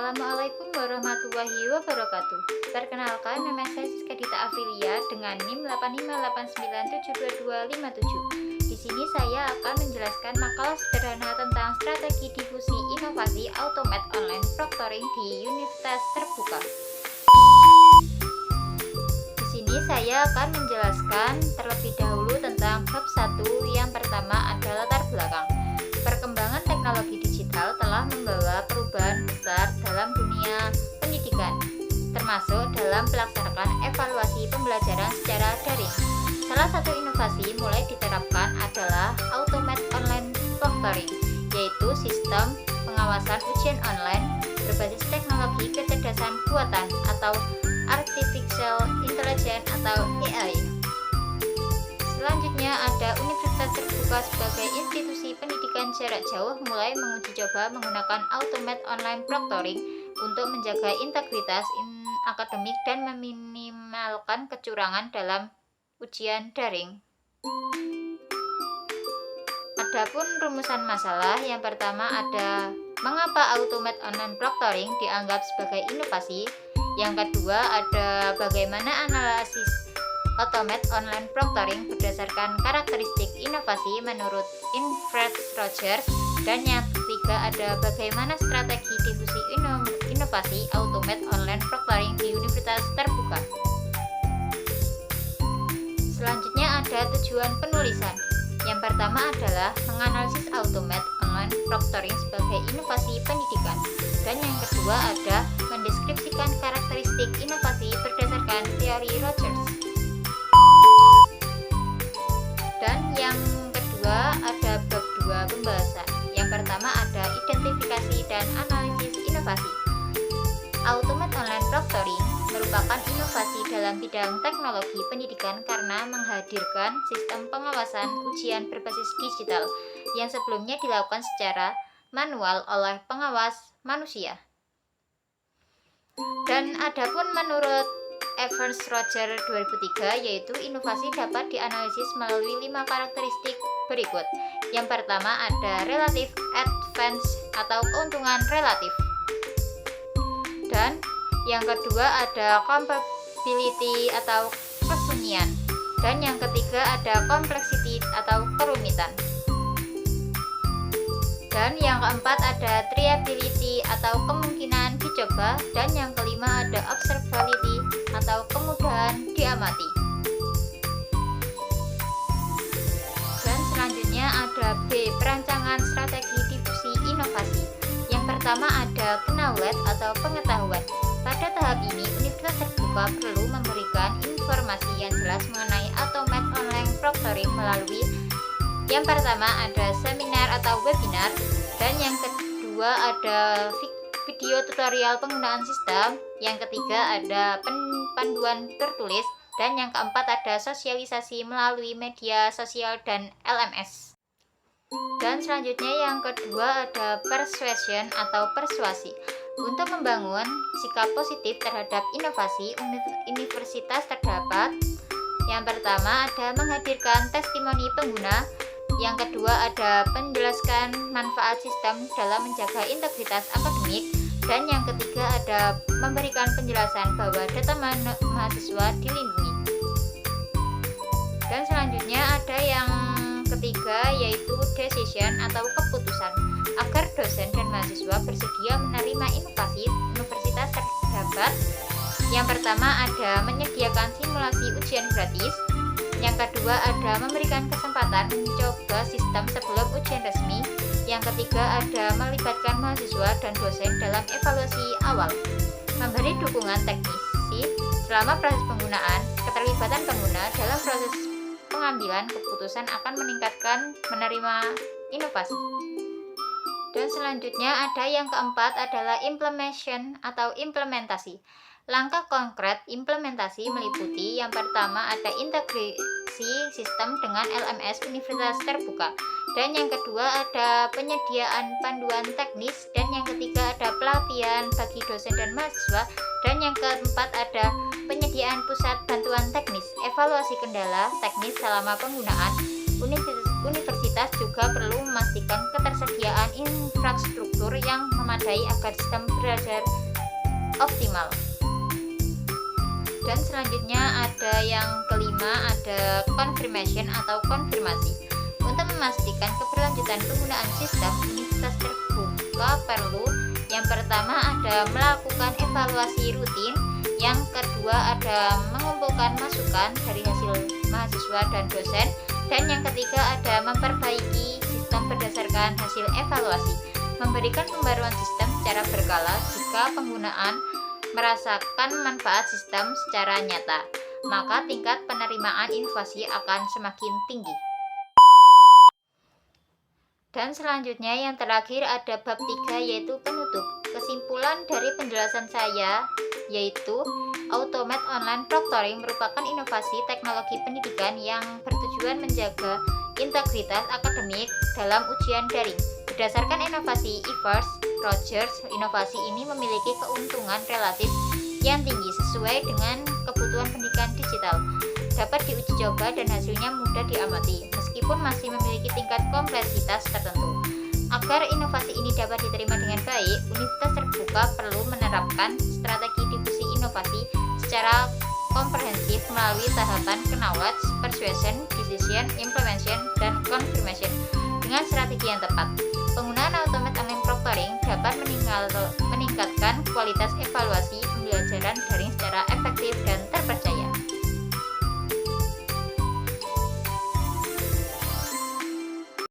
Assalamualaikum warahmatullahi wabarakatuh. Perkenalkan, nama saya Siska Dita Afilia dengan NIM 858972257. Di sini saya akan menjelaskan makalah sederhana tentang strategi difusi inovasi Automate Online Proctoring di Universitas Terbuka. Di sini saya akan menjelaskan terlebih dahulu tentang bab 1. Yang pertama adalah latar belakang. Perkembangan teknologi digital telah membawa perubahan besar dalam dunia pendidikan, termasuk dalam pelaksanaan evaluasi pembelajaran secara daring. Salah satu inovasi mulai diterapkan adalah Automate Online Proctoring, yaitu sistem pengawasan ujian online berbasis teknologi kecerdasan buatan atau Artificial Intelligence atau AI. Selanjutnya ada Universitas Terbuka sebagai institusi pendidikan jarak jauh mulai menguji coba menggunakan Automate Online Proctoring untuk menjaga integritas akademik dan meminimalkan kecurangan dalam ujian daring. Adapun rumusan masalah, yang pertama ada mengapa Automate Online Proctoring dianggap sebagai inovasi. Yang kedua ada bagaimana analisis Automate Online Proctoring berdasarkan karakteristik inovasi menurut Infred Rogers. Dan yang ketiga ada bagaimana strategi difusi inovasi Automate Online Proctoring di Universitas Terbuka. Selanjutnya ada tujuan penulisan. Yang pertama adalah menganalisis Automate Online Proctoring sebagai inovasi pendidikan. Dan yang kedua ada mendeskripsikan karakteristik inovasi berdasarkan teori Rogers. Dan yang kedua ada bab 2 pembahasan. Yang pertama ada identifikasi dan analisis inovasi. Automate Online Proctoring merupakan inovasi dalam bidang teknologi pendidikan karena menghadirkan sistem pengawasan ujian berbasis digital yang sebelumnya dilakukan secara manual oleh pengawas manusia. Dan adapun menurut Evans Rogers 2003, yaitu inovasi dapat dianalisis melalui 5 karakteristik berikut. Yang pertama ada relative advance atau keuntungan relatif. Dan yang kedua ada compatibility atau kesunyian. Dan yang ketiga ada complexity atau kerumitan. Dan yang keempat ada triability atau kemungkinan dicoba. Dan yang kelima ada observability atau kemudahan diamati. Dan selanjutnya ada B, perancangan strategi difusi inovasi. Yang pertama ada knowledge atau pengetahuan. Pada tahap ini, Universitas Terbuka perlu memberikan informasi yang jelas mengenai Automate Online Proctoring melalui yang pertama ada seminar atau webinar. Dan yang kedua ada video tutorial penggunaan sistem. Yang ketiga ada panduan tertulis. Dan yang keempat ada sosialisasi melalui media sosial dan LMS. Dan selanjutnya yang kedua ada persuasion atau persuasi. Untuk membangun sikap positif terhadap inovasi, universitas terdapat yang pertama ada menghadirkan testimoni pengguna. Yang kedua ada menjelaskan manfaat sistem dalam menjaga integritas akademik. Dan yang ketiga ada memberikan penjelasan bahwa data mahasiswa dilindungi. Dan selanjutnya ada yang ketiga yaitu decision atau keputusan. Agar dosen dan mahasiswa bersedia menerima inovasi, universitas terdapat yang pertama ada menyediakan simulasi ujian gratis. Yang kedua ada memberikan kesempatan mencoba sistem sebelum ujian resmi. Yang ketiga ada melibatkan mahasiswa dan dosen dalam evaluasi awal. Memberi dukungan teknisi selama proses penggunaan. Keterlibatan pengguna dalam proses pengambilan keputusan akan meningkatkan menerima inovasi. Dan selanjutnya ada yang keempat adalah implementation atau implementasi. Langkah konkret implementasi meliputi yang pertama ada integrasi sistem dengan LMS Universitas Terbuka. Dan yang kedua ada penyediaan panduan teknis. Dan yang ketiga ada pelatihan bagi dosen dan mahasiswa. Dan yang keempat ada penyediaan pusat bantuan teknis, evaluasi kendala teknis selama penggunaan. universitas juga perlu memastikan ketersediaan infrastruktur yang memadai agar sistem belajar optimal. Dan selanjutnya ada yang kelima, ada confirmation atau konfirmasi. Untuk memastikan keberlanjutan penggunaan sistem, universitas terbuka perlu yang pertama ada melakukan evaluasi rutin, yang kedua ada mengumpulkan masukan dari hasil mahasiswa dan dosen, dan yang ketiga ada memperbaiki sistem berdasarkan hasil evaluasi, memberikan pembaruan sistem secara berkala jika penggunaan merasakan manfaat sistem secara nyata, maka tingkat penerimaan inovasi akan semakin tinggi. Dan selanjutnya yang terakhir ada bab 3 yaitu penutup. Kesimpulan dari penjelasan saya yaitu Automate Online Proctoring merupakan inovasi teknologi pendidikan yang bertujuan menjaga integritas akademik dalam ujian daring. Berdasarkan inovasi Evers Rogers, inovasi ini memiliki keuntungan relatif yang tinggi sesuai dengan kebutuhan pendidikan digital. Dapat diuji coba dan hasilnya mudah diamati, meskipun masih memiliki tingkat kompleksitas tertentu. Agar inovasi ini dapat diterima dengan baik, universitas terbuka perlu menerapkan strategi difusi inovasi secara komprehensif melalui tahapan knowledge, persuasion, decision, implementation, dan confirmation dengan strategi yang tepat. Penggunaan Automate Online Proctoring dapat meningkatkan kualitas evaluasi pembelajaran daring